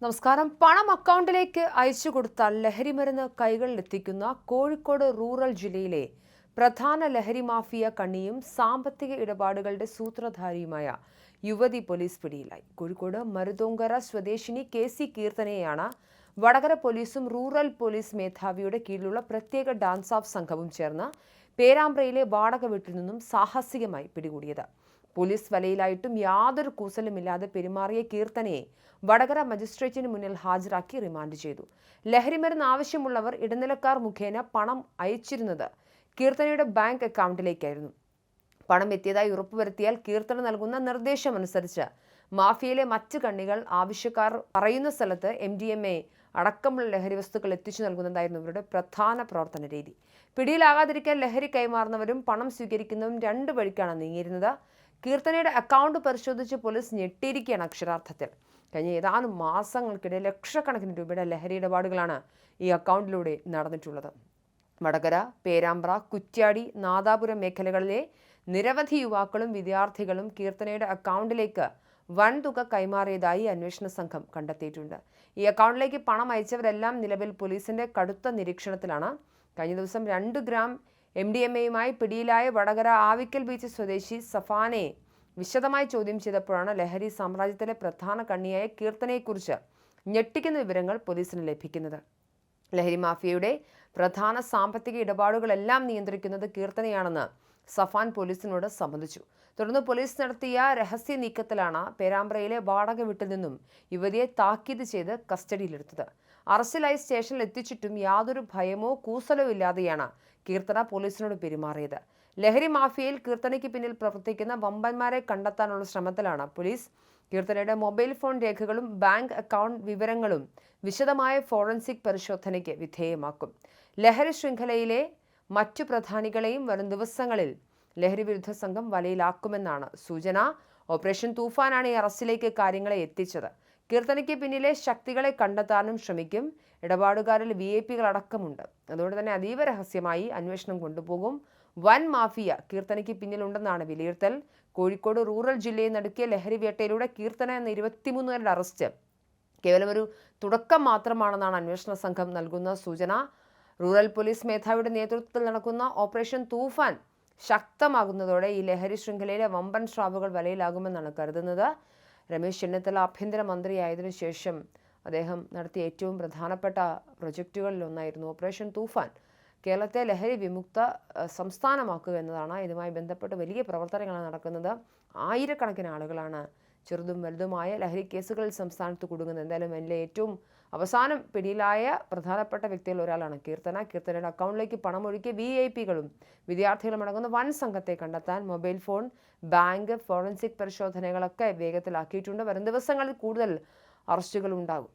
നമസ്കാരം. പണം അക്കൗണ്ടിലേക്ക് അയച്ചു കൊടുത്താൽ ലഹരിമരുന്ന് കൈകളിലെത്തിക്കുന്ന കോഴിക്കോട് റൂറൽ ജില്ലയിലെ പ്രധാന ലഹരി മാഫിയ കണ്ണിയും സാമ്പത്തിക ഇടപാടുകളുടെ സൂത്രധാരിയുമായ യുവതി പോലീസ് പിടിയിലായി. കോഴിക്കോട് മരുതോങ്കര സ്വദേശിനി KC കീർത്തനയെയാണ് വടകര പോലീസും റൂറൽ പോലീസ് മേധാവിയുടെ കീഴിലുള്ള പ്രത്യേക ഡാൻസ് ഓഫ് സംഘവും ചേർന്ന് പേരാമ്പ്രയിലെ വാടക വീട്ടിൽ നിന്നും സാഹസികമായി പിടികൂടിയത്. പോലീസ് വലയിലായിട്ടും യാതൊരു കൂസലുമില്ലാതെ പെരുമാറിയ കീർത്തനയെ വടകര മജിസ്ട്രേറ്റിന് മുന്നിൽ ഹാജരാക്കി റിമാൻഡ് ചെയ്തു. ലഹരിമരുന്ന് ആവശ്യമുള്ളവർ ഇടനിലക്കാർ മുഖേന പണം അയച്ചിരുന്നത് കീർത്തനയുടെ ബാങ്ക് അക്കൗണ്ടിലേക്കായിരുന്നു. പണം എത്തിയതായി ഉറപ്പുവരുത്തിയാൽ കീർത്തന നൽകുന്ന നിർദ്ദേശമനുസരിച്ച് മാഫിയയിലെ മറ്റ് കണ്ണികൾ ആവശ്യക്കാർ പറയുന്ന സ്ഥലത്ത് MDMA അടക്കമുള്ള ലഹരി വസ്തുക്കൾ എത്തിച്ചു നൽകുന്നതായിരുന്നു ഇവരുടെ പ്രധാന പ്രവർത്തന രീതി. പിടിയിലാകാതിരിക്കാൻ ലഹരി കൈമാറുന്നവരും പണം സ്വീകരിക്കുന്നവരും രണ്ടു വഴിക്കാണ് നീങ്ങിയിരുന്നത്. കീർത്തനയുടെ അക്കൗണ്ട് പരിശോധിച്ച് പോലീസ് ഞെട്ടിയിരിക്കുകയാണ് അക്ഷരാർത്ഥത്തിൽ. കഴിഞ്ഞ ഏതാനും മാസങ്ങൾക്കിടെ ലക്ഷക്കണക്കിന് രൂപയുടെ ലഹരി ഇടപാടുകളാണ് ഈ അക്കൗണ്ടിലൂടെ നടന്നിട്ടുള്ളത്. വടകര, പേരാമ്പ്ര, കുറ്റ്യാടി, നാദാപുരം മേഖലകളിലെ നിരവധി യുവാക്കളും വിദ്യാർത്ഥികളും കീർത്തനയുടെ അക്കൗണ്ടിലേക്ക് വൻതുക കൈമാറിയതായി അന്വേഷണ സംഘം കണ്ടെത്തിയിട്ടുണ്ട്. ഈ അക്കൗണ്ടിലേക്ക് പണം അയച്ചവരെല്ലാം നിലവിൽ പോലീസിന്റെ കടുത്ത നിരീക്ഷണത്തിലാണ്. കഴിഞ്ഞ ദിവസം 2 ഗ്രാം MDMAയുമായി പിടിയിലായ വടകര ആവിക്കൽ ബീച്ച് സ്വദേശി സഫാനെ വിശദമായി ചോദ്യം ചെയ്തപ്പോഴാണ് ലഹരി സാമ്രാജ്യത്തിലെ പ്രധാന കണ്ണിയായ കീർത്തനയെക്കുറിച്ച് ഞെട്ടിക്കുന്ന വിവരങ്ങൾ പോലീസിന് ലഭിക്കുന്നത്. ലഹരി മാഫിയയുടെ പ്രധാന സാമ്പത്തിക ഇടപാടുകളെല്ലാം നിയന്ത്രിക്കുന്നത് കീർത്തനയാണെന്ന് സഫാൻ പോലീസിനോട് സമ്മതിച്ചു. തുടർന്ന് പോലീസ് നടത്തിയ രഹസ്യ നീക്കത്തിലാണ് പേരാമ്പ്രയിലെ വാടക വീട്ടിൽ നിന്നും യുവതിയെ താക്കീത് ചെയ്ത് കസ്റ്റഡിയിലെടുത്തത്. അറസ്റ്റിലായി സ്റ്റേഷനിൽ എത്തിച്ചിട്ടും യാതൊരു ഭയമോ കൂസലോ ഇല്ലാതെയാണ് കീർത്തന പോലീസിനോട് പെരുമാറിയത്. ലഹരി മാഫിയയിൽ കീർത്തനയ്ക്ക് പിന്നിൽ പ്രവർത്തിക്കുന്ന വമ്പന്മാരെ കണ്ടെത്താനുള്ള ശ്രമത്തിലാണ് പോലീസ്. കീർത്തനയുടെ മൊബൈൽ ഫോൺ രേഖകളും ബാങ്ക് അക്കൗണ്ട് വിവരങ്ങളും വിശദമായ ഫോറൻസിക് പരിശോധനയ്ക്ക് വിധേയമാക്കും. ലഹരി ശൃംഖലയിലെ മറ്റു പ്രധാനികളെയും വരും ദിവസങ്ങളിൽ ലഹരി വിരുദ്ധ സംഘം വലയിലാക്കുമെന്നാണ് സൂചന. ഓപ്പറേഷൻ തൂഫാനാണ് ഈ അറസ്റ്റിലേക്ക് കാര്യങ്ങളെ എത്തിച്ചത്. കീർത്തനയ്ക്ക് പിന്നിലെ ശക്തികളെ കണ്ടെത്താനും ശ്രമിക്കും. ഇടപാടുകാരിൽ VIP അടക്കമുണ്ട്. അതുകൊണ്ട് തന്നെ അതീവ രഹസ്യമായി അന്വേഷണം കൊണ്ടുപോകും. വൻ മാഫിയ കീർത്തനയ്ക്ക് പിന്നിലുണ്ടെന്നാണ് വിലയിരുത്തൽ. കോഴിക്കോട് റൂറൽ ജില്ലയിൽ നടക്കിയ ലഹരി വേട്ടയിലൂടെ കീർത്തന എന്ന 23-കാരുടെ അറസ്റ്റ് കേവലം ഒരു തുടക്കം മാത്രമാണെന്നാണ് അന്വേഷണ സംഘം നൽകുന്ന സൂചന. റൂറൽ പോലീസ് മേധാവിയുടെ നേതൃത്വത്തിൽ നടക്കുന്ന ഓപ്പറേഷൻ തൂഫാൻ ശക്തമാകുന്നതോടെ ഈ ലഹരി ശൃംഖലയിലെ വമ്പൻ സ്രാവുകൾ വലയിലാകുമെന്നാണ് കരുതുന്നത്. രമേശ് ചെന്നിത്തല ആഭ്യന്തരമന്ത്രിയായതിനു ശേഷം അദ്ദേഹം നടത്തിയ ഏറ്റവും പ്രധാനപ്പെട്ട പ്രൊജക്റ്റുകളിലൊന്നായിരുന്നു ഓപ്പറേഷൻ തൂഫാൻ. കേരളത്തെ ലഹരി വിമുക്ത സംസ്ഥാനമാക്കുക എന്നതാണ്. ഇതുമായി ബന്ധപ്പെട്ട് വലിയ പ്രവർത്തനങ്ങളാണ് നടക്കുന്നത്. ആയിരക്കണക്കിന് ആളുകളാണ് ചെറുതും വലുതുമായ ലഹരി കേസുകളിൽ സംസ്ഥാനത്ത് കുടുങ്ങുന്നത്. എന്തായാലും അതിലെ ഏറ്റവും അവസാനം പിടിയിലായ പ്രധാനപ്പെട്ട വ്യക്തികളിൽ ഒരാളാണ് കീർത്തന. കീർത്തനയുടെ അക്കൗണ്ടിലേക്ക് പണം ഒഴുക്കിയ VIPകളും വിദ്യാർത്ഥികളും അടങ്ങുന്ന വൻ സംഘത്തെ കണ്ടെത്താൻ മൊബൈൽ ഫോൺ, ബാങ്ക്, ഫോറൻസിക് പരിശോധനകളൊക്കെ വേഗത്തിലാക്കിയിട്ടുണ്ട്. വരും ദിവസങ്ങളിൽ കൂടുതൽ അറസ്റ്റുകൾ ഉണ്ടാകും.